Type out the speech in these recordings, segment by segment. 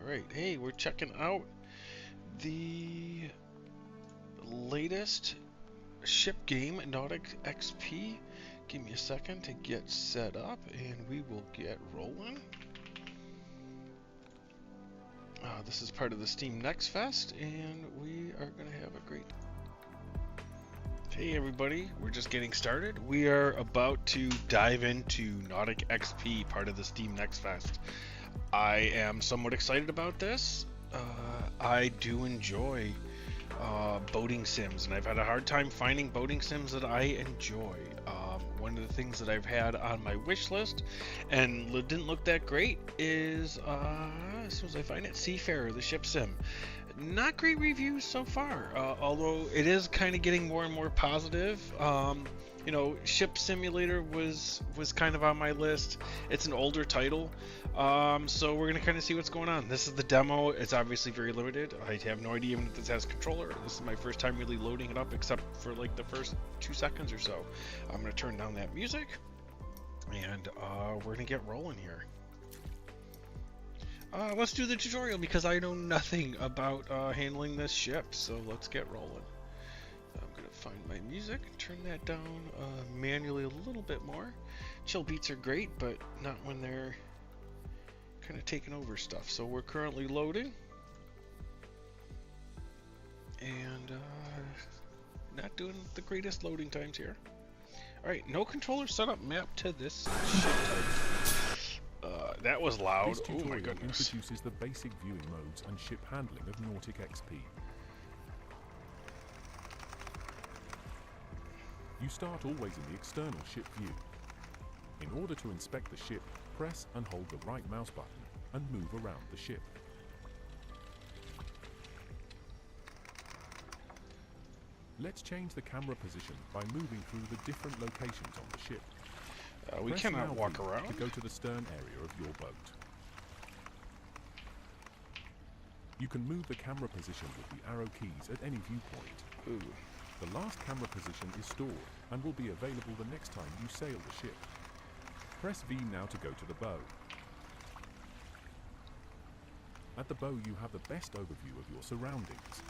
Alright, hey, we're checking out the latest ship game, Nautic XP. Give me a second to get set up and we will get rolling. This is part of the Steam Nextfest and we are going to have a great... Hey everybody, we're just getting started. We are about to dive into Nautic XP, part of the Steam Nextfest. I am somewhat excited about this. I do enjoy boating sims, and I've had a hard time finding boating sims that I enjoy. One of the things that I've had on my wish list, and didn't look that great, is as soon as I find it, Seafarer, the ship sim. Not great reviews so far, although it is kind of getting more and more positive. You know, Ship Simulator was kind of on my list. It's an older title, so we're gonna kind of see what's going on. This is the demo. It's obviously very limited. I have no idea even if this has a controller. This is my first time really loading it up, except for like the first 2 seconds or so. I'm gonna turn down that music, and we're gonna get rolling here. Let's do the tutorial because I know nothing about handling this ship, so let's get rolling. I'm gonna find my music, turn that down manually a little bit more. Chill beats are great, but not when they're kind of taking over stuff. So we're currently loading, and not doing the greatest loading times here. Alright, no controller setup map to this ship type. That was loud. This tutorial oh my goodness. introduces the basic viewing modes and ship handling of Nautic XP. You start always in the external ship view. In order to inspect the ship, press and hold the right mouse button and move around the ship. Let's change the camera position by moving through the different locations on the ship. We Press cannot now walk V around. to go to the stern area of your boat. You can move the camera position with the arrow keys at any viewpoint. Ooh. The last camera position is stored and will be available the next time you sail the ship. Press V now to go to the bow. At the bow you have the best overview of your surroundings.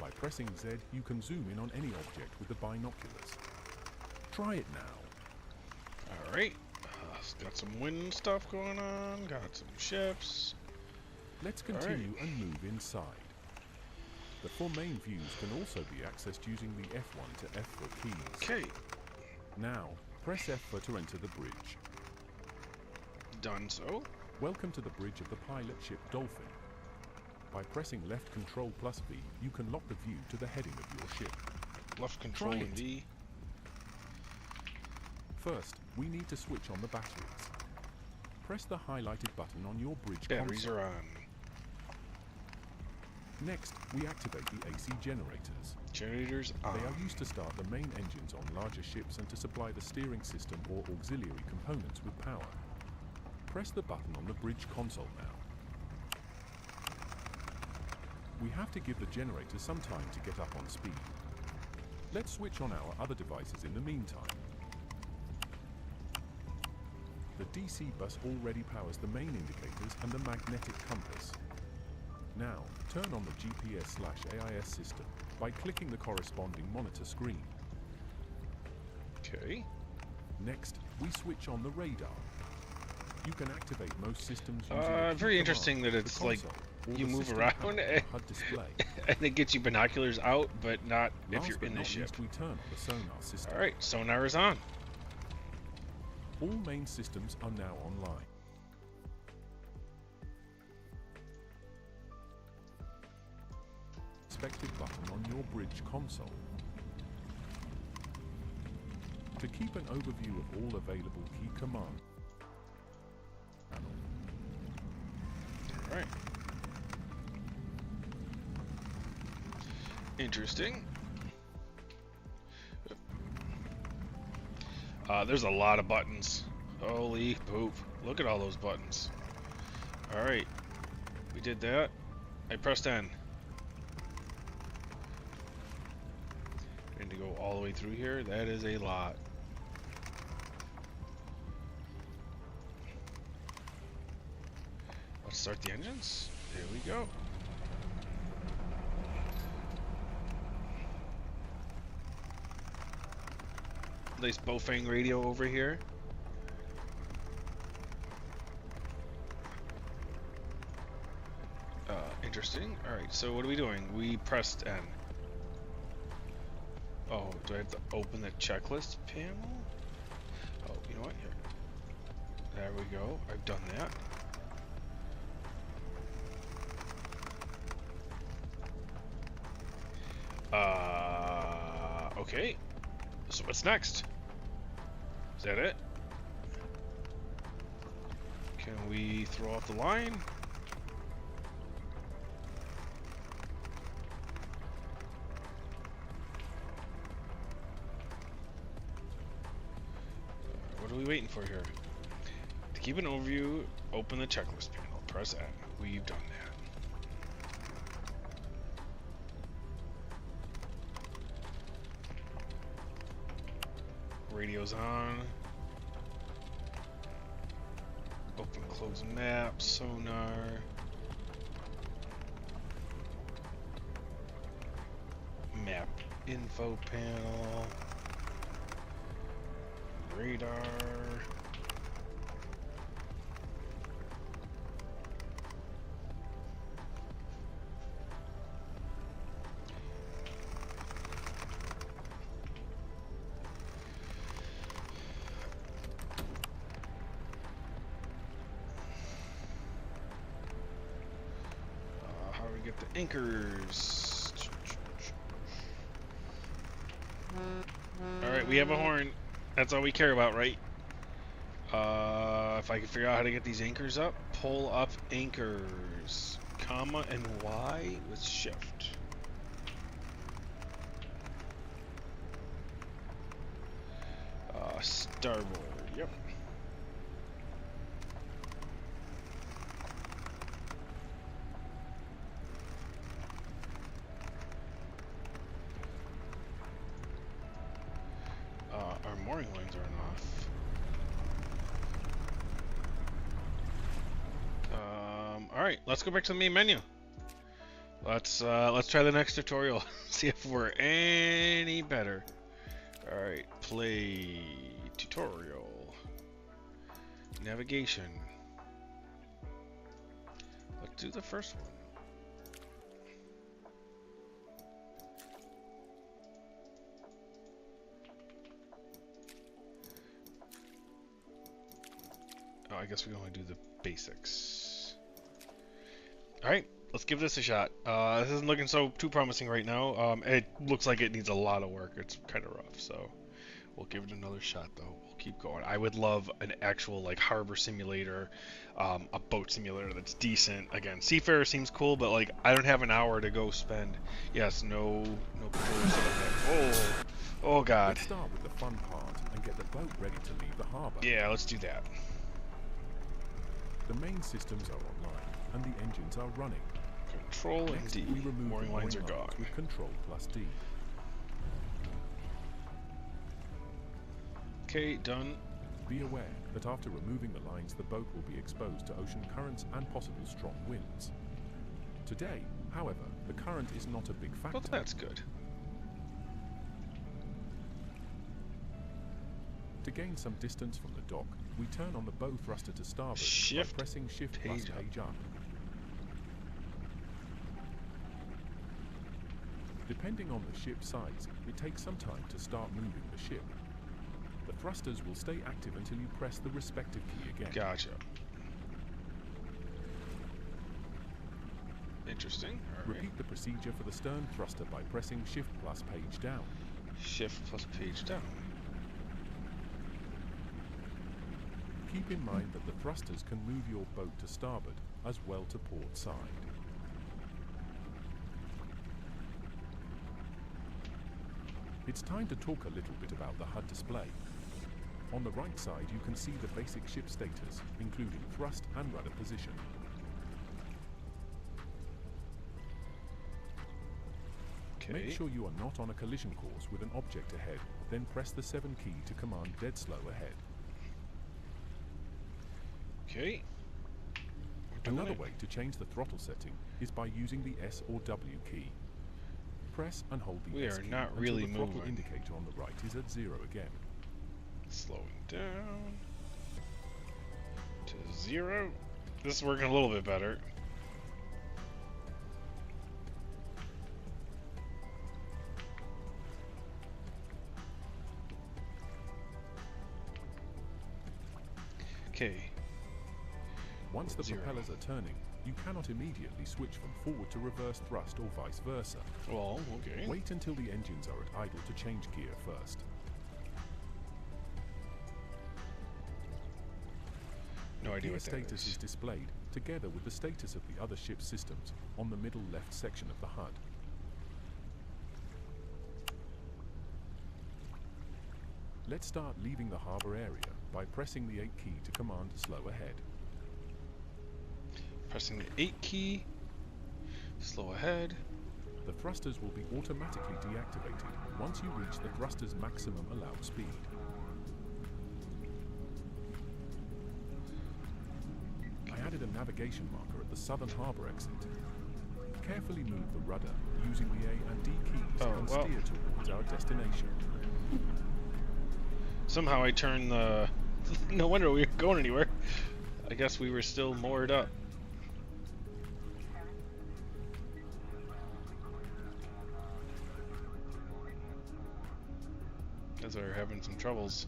By pressing Z you can zoom in on any object with the binoculars. Try it now. Alright, got some wind stuff going on, got some ships. Let's continue and move inside. The 4 main views can also be accessed using the F1 to F4 keys. Okay, Now, press F4 to enter the bridge. done so. Welcome to the bridge of the pilot ship Dolphin. By pressing left control plus V, you can lock the view to the heading of your ship. Left control Try and it. V. First, we need to switch on the batteries. Press the highlighted button on your bridge Batteries console. are on. Next, we activate the AC generators. Generators on. They are used to start the main engines on larger ships and to supply the steering system or auxiliary components with power. Press the button on the bridge console now. We have to give the generator some time to get up on speed. Let's switch on our other devices in the meantime. The DC bus already powers the main indicators and the magnetic compass. Now, turn on the GPS/AIS system by clicking the corresponding monitor screen. Okay. Next, we switch on the radar. You can activate most systems using the key Very interesting command, that it's the like console, or you the move system around panel and- HUD display. And it gets you binoculars out, but not if Last you're but in the not ship. least, we turn on the sonar system. Alright, sonar is on. All main systems are now online. Respective button on your bridge console. To keep an overview of all available key commands. Alright. Interesting. There's a lot of buttons. Holy poop. Look at all those buttons. Alright. We did that. I pressed N. And to go all the way through here, that is a lot. Let's start the engines. There we go. Nice Bofang radio over here. Interesting. Alright, so what are we doing? We pressed N. Oh, do I have to open the checklist panel? Oh, you know what? Here. There we go. I've done that. Okay. So what's next? Is that it? Can we throw off the line? What are we waiting for here? To keep an overview, open the checklist panel. Press N. We've done that. Radio's on. Open, close map, sonar. Map info panel. Radar. How do we get the anchors? Alright, we have a horn. That's all we care about, right? If I can figure out how to get these anchors up, pull up anchors, comma and Y with shift. Starboard, yep. Our mooring lines aren't off. All right, let's go back to the main menu. Let's try the next tutorial. See if we're any better. All right, play tutorial. Navigation. Let's do the first one. Oh, I guess we can only do the basics. Alright, let's give this a shot. This isn't looking so too promising right now. It looks like it needs a lot of work. It's kind of rough, so we'll give it another shot though. We'll keep going. I would love an actual like harbor simulator, a boat simulator that's decent. Again, Seafarer seems cool, but like I don't have an hour to go spend. Yes, no oh god. Let's start with the fun part and get the boat ready to leave the harbor. Yeah, let's do that. The main systems are online and the engines are running. Control and Next, D. we remove Mooring lines are gone. with Control plus D. Okay, done. Be aware that after removing the lines, the boat will be exposed to ocean currents and possible strong winds. Today, however, the current is not a big factor. Well, that's good. To gain some distance from the dock, we turn on the bow thruster to starboard Shift by pressing Shift plus page up. Depending on the ship size, it takes some time to start moving the ship. The thrusters will stay active until you press the respective key again. Gotcha. Interesting. All right. Repeat the procedure for the stern thruster by pressing Shift plus page down. Shift plus page down. Keep in mind that the thrusters can move your boat to starboard as well to port side. It's time to talk a little bit about the HUD display. On the right side you can see the basic ship status, including thrust and rudder position. Okay. Make sure you are not on a collision course with an object ahead, then press the 7 key to command dead slow ahead. Okay. doing Another it. way to change the throttle setting is by using the S or W key. Press and hold the We S are key not until really the throttle moving. indicator on the right is at 0 again. Slowing down to 0. This is working a little bit better. Okay. Once the 0. propellers are turning, you cannot immediately switch from forward to reverse thrust or vice versa. Well, okay. Wait until the engines are at idle to change gear first. No idea Gear what that status is is. displayed, together with the status of the other ship's systems, on the middle left section of the HUD. Let's start leaving the harbour area by pressing the 8 key to command slow ahead. Pressing the 8 key. Slow ahead. The thrusters will be automatically deactivated once you reach the thruster's maximum allowed speed. I added a navigation marker at the southern harbour exit. Carefully move the rudder using the A and D keys and steer towards our destination. Somehow I turned the... No wonder we weren't going anywhere. I guess we were still moored up. As we're having some troubles.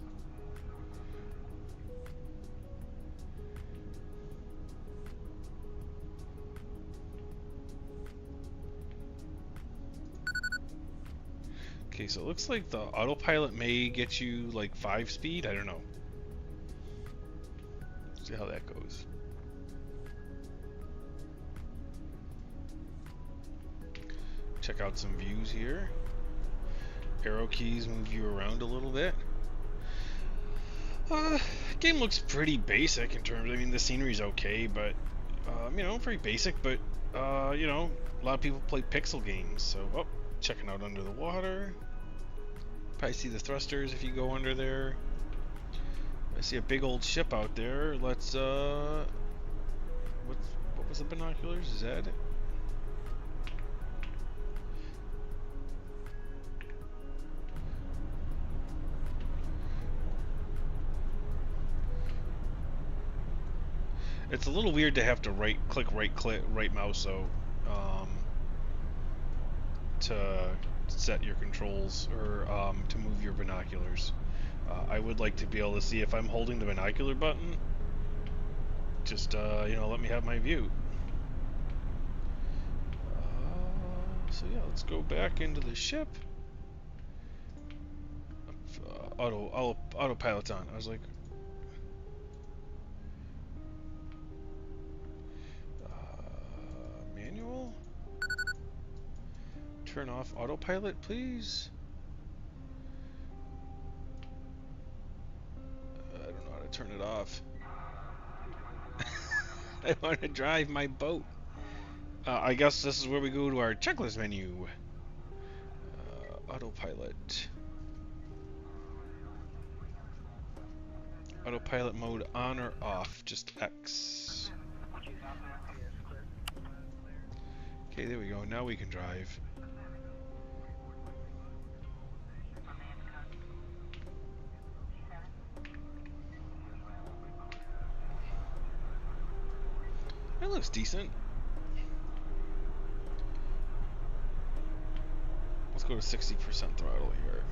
Okay, so it looks like the autopilot may get you like 5 speed. I don't know. See how that goes. Check out some views here. Arrow keys move you around a little bit. Game looks pretty basic in terms. I mean, the scenery's okay, but you know, pretty basic. But you know, a lot of people play pixel games, so checking out under the water. Probably see the thrusters if you go under there. I see a big old ship out there. Let's what was the binoculars? Is that it? It's a little weird to have to right mouse though, to set your controls or to move your binoculars. I would like to be able to see if I'm holding the binocular button. Just you know, let me have my view. So yeah, let's go back into the ship. Autopilot's on. I was like. Manual? Turn off autopilot, please. I don't know how to turn it off. I want to drive my boat. I guess this is where we go to our checklist menu. Autopilot. Autopilot mode on or off? Just X. Okay, there we go. Now we can drive. That looks decent. Let's go to 60% throttle here.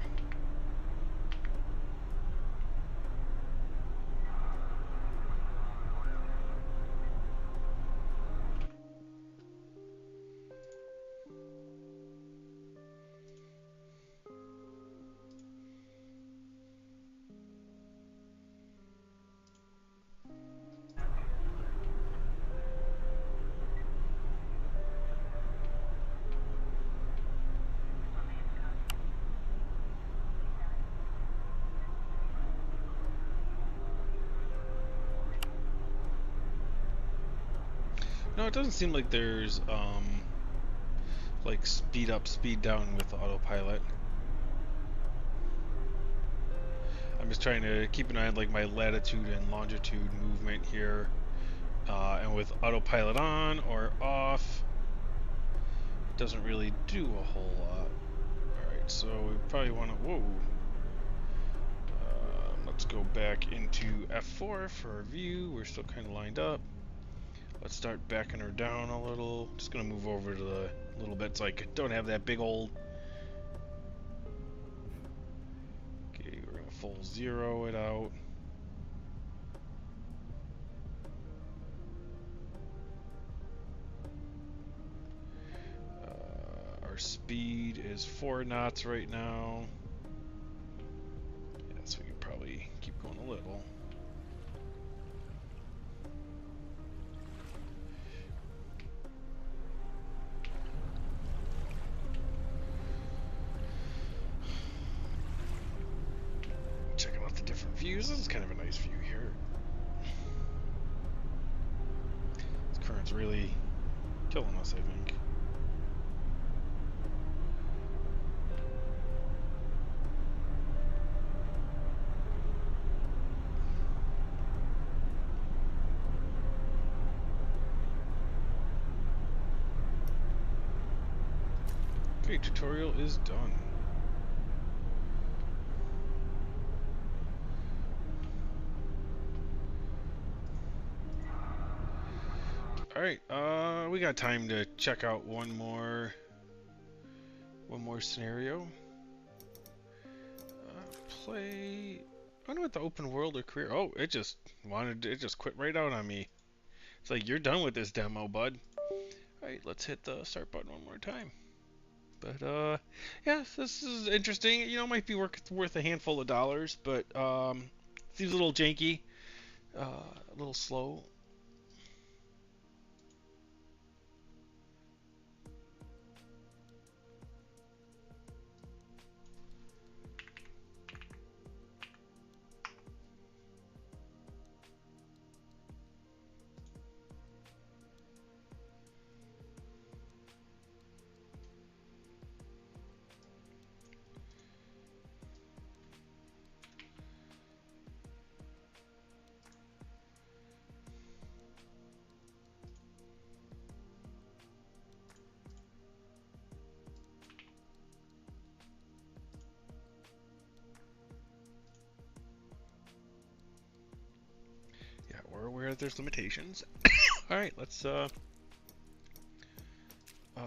No, it doesn't seem like there's like speed up, speed down with the autopilot. I'm just trying to keep an eye on like my latitude and longitude movement here, and Now with autopilot on or off, doesn't really do a whole lot. Alright, so we probably want to, whoa. Let's go back into F4 for our view. We're still kind of lined up. Let's start backing her down a little. Just gonna move over to the little bit so I don't have that big old. Okay, we're gonna full zero it out. Our speed is 4 knots right now. Yeah, so we can probably keep going a little. Checking out the different views. This is kind of a nice view here. This current's really killing us, I think. Okay, tutorial is done. Alright, we got time to check out one more scenario. Play. I wonder what the open world or career. Oh, it just quit right out on me. It's like, you're done with this demo, bud. Alright, let's hit the start button one more time. But yeah, this is interesting. You know, it might be worth a handful of dollars, but seems a little janky, a little slow. We're aware that there's limitations. Alright, let's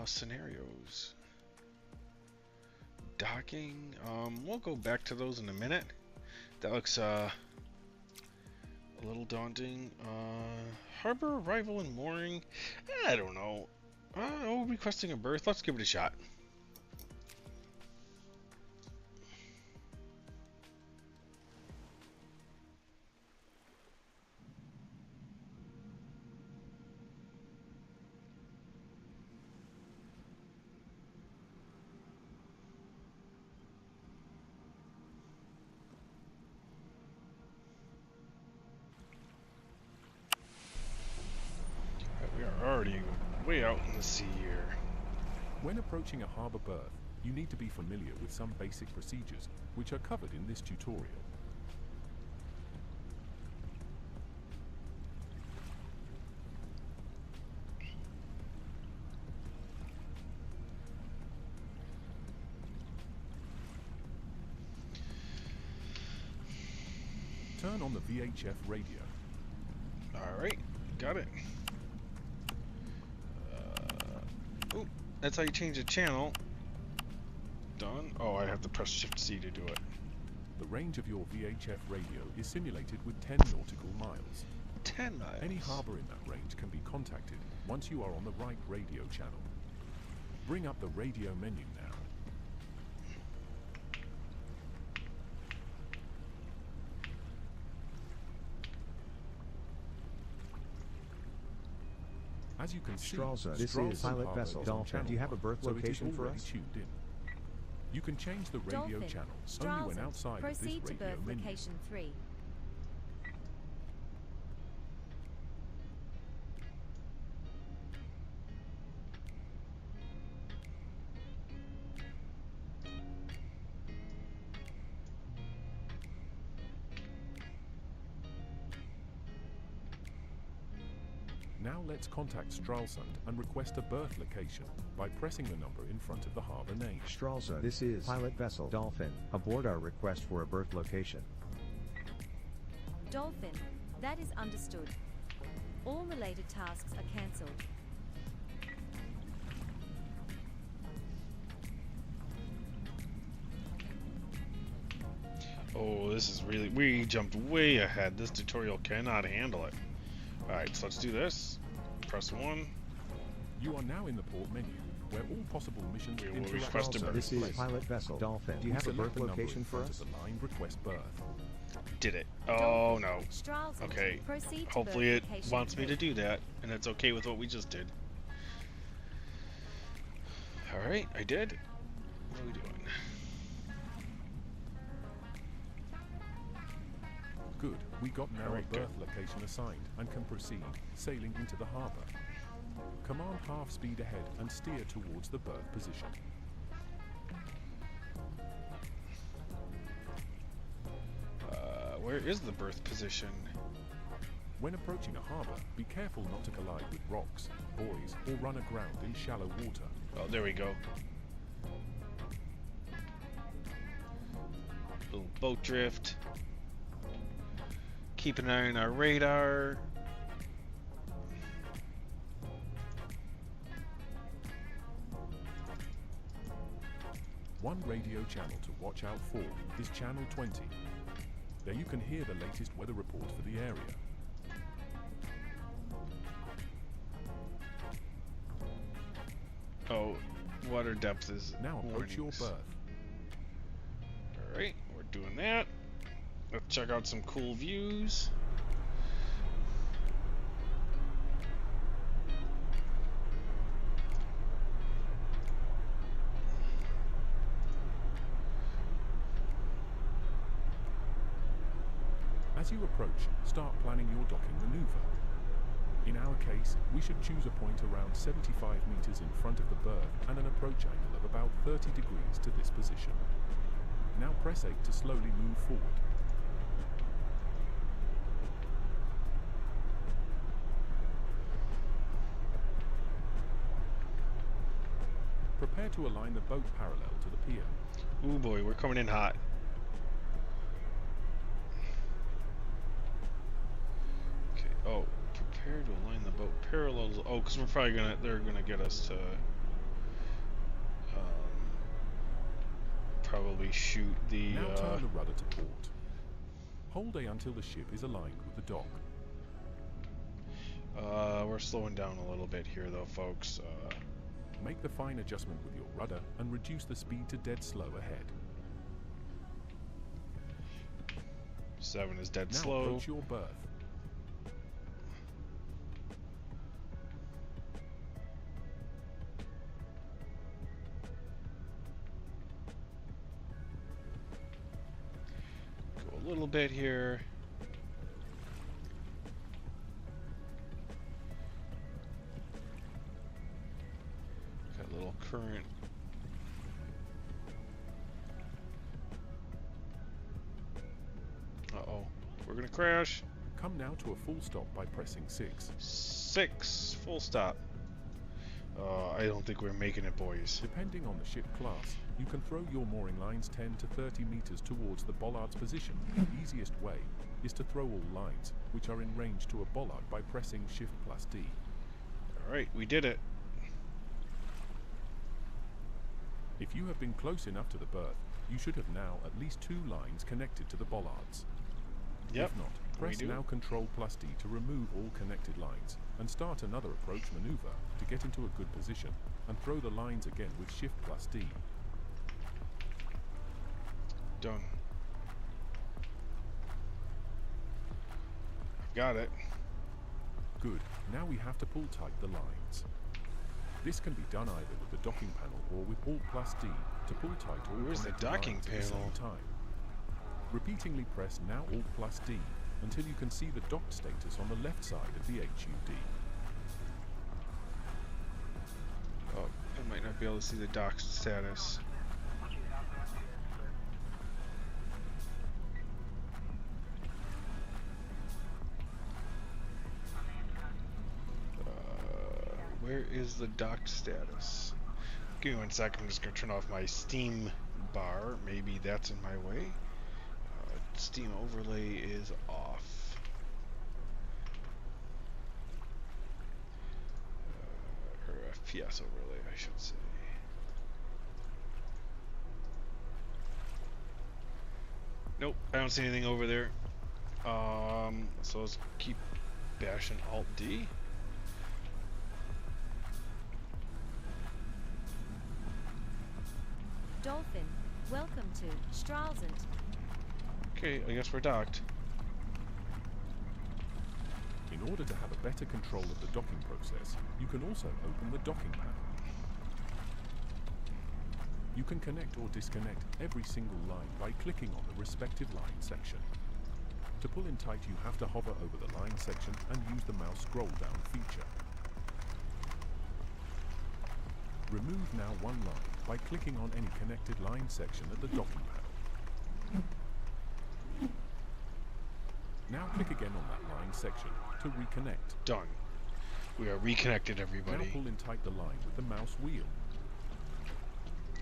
scenarios. Docking. We'll go back to those in a minute. That looks a little daunting. Harbor arrival and mooring. I don't know. Oh, requesting a berth. Let's give it a shot. We are already way out in the sea here. When approaching a harbour berth, you need to be familiar with some basic procedures, which are covered in this tutorial. Turn on the VHF radio. Alright, got it. Oh, that's how you change the channel. Done. Oh, I have to press Shift C to do it. The range of your VHF radio is simulated with 10 nautical miles. 10 miles. Any harbour in that range can be contacted once you are on the right radio channel. Bring up the radio menu now. As you can see, this is pilot vessel Dolphin. Do you have a berth location for us? Tuned in. You can change the radio Dolphin, channel only when outside of this proceed to radio berth menu. location 3. Now let's contact Stralsund and request a berth location by pressing the number in front of the harbor name. Stralsund, this is pilot vessel Dolphin. Aboard our request for a berth location. Dolphin, that is understood. All related tasks are cancelled. Oh, this is really... We jumped way ahead. This tutorial cannot handle it. Alright, so let's do this. Press 1. You are now in the port menu, where all possible missions We will interact. request a berth. This is pilot vessel Dolphin. Do you have a berth location for us? The line request berth. Did it. Oh, no. Stralsund, Okay. proceed to Hopefully berth it location wants me to 3. do that, and it's okay with what we just did. Alright, I did. What are we doing? Good, we got now Alright, a berth location assigned and can proceed sailing into the harbor. Command half speed ahead and steer towards the berth position. Where is the berth position? When approaching a harbor, be careful not to collide with rocks, buoys, or run aground in shallow water. Oh, there we go. Little boat drift. Keep an eye on our radar. One radio channel to watch out for is channel 20. There you can hear the latest weather report for the area. Oh, water depth is Now approach your warnings. berth. Alright, we're doing that. Let's check out some cool views. As you approach, start planning your docking maneuver. In our case, we should choose a point around 75 meters in front of the berth and an approach angle of about 30 degrees to this position. Now press 8 to slowly move forward. Prepare to align the boat parallel to the pier. Ooh boy, we're coming in hot. Okay, oh, prepare to align the boat parallel. Oh, because we're probably gonna, they're gonna get us to probably shoot the, Now turn the rudder to port. Hold A until the ship is aligned with the dock. we're slowing down a little bit here though, folks. Make the fine adjustment with your rudder and reduce the speed to dead slow ahead. 7 is dead Now slow. approach your berth. Go a little bit here. Got a little current. Uh-oh. We're gonna crash. Come now to a full stop by pressing 6. 6. Full stop. I don't think we're making it, boys. Depending on the ship class, you can throw your mooring lines 10 to 30 meters towards the bollard's position. The easiest way is to throw all lines, which are in range to a bollard, by pressing Shift+D. Alright, we did it. If you have been close enough to the berth, you should have now at least 2 lines connected to the bollards. Yep. If not, press do. now Ctrl+D to remove all connected lines and start another approach maneuver to get into a good position and throw the lines again with Shift+D. Done. I've got it. Good. Now we have to pull tight the lines. This can be done either with the docking panel or with Alt+D to pull tight all Where's the connected docking lines at the same panel? time. Repeatedly press now Alt+D until you can see the docked status on the left side of the HUD. Oh, I might not be able to see the dock status. Where is the docked status? Give me 1 second. I'm just gonna turn off my Steam bar. Maybe that's in my way. Steam overlay is off. Or FPS overlay, I should say. Nope, I don't see anything over there. So let's keep bashing Alt D. Dolphin, welcome to Stralsund. Okay, I guess we're docked. In order to have a better control of the docking process, you can also open the docking panel. You can connect or disconnect every single line by clicking on the respective line section. To pull in tight, you have to hover over the line section and use the mouse scroll down feature. Remove now one line by clicking on any connected line section at the docking panel. Now click again on that line section to reconnect. Done. We are reconnected, everybody. Now pull in tight the line with the mouse wheel.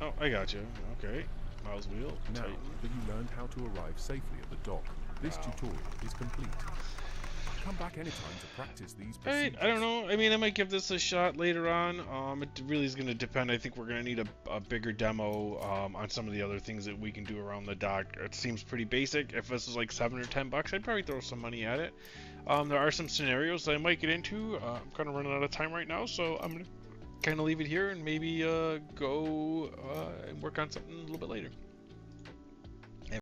Oh, I got you. Okay. Mouse wheel. Now Tighten. that you learned how to arrive safely at the dock, this tutorial is complete. Come back anytime to practice these procedures. I don't know. I mean, I might give this a shot later on. It really is going to depend. I think we're going to need a bigger demo on some of the other things that we can do around the dock. It seems pretty basic. If this was like $7 or $10, I'd probably throw some money at it. There are some scenarios that I might get into. I'm kind of running out of time right now, so I'm going to kind of leave it here and maybe go and work on something a little bit later.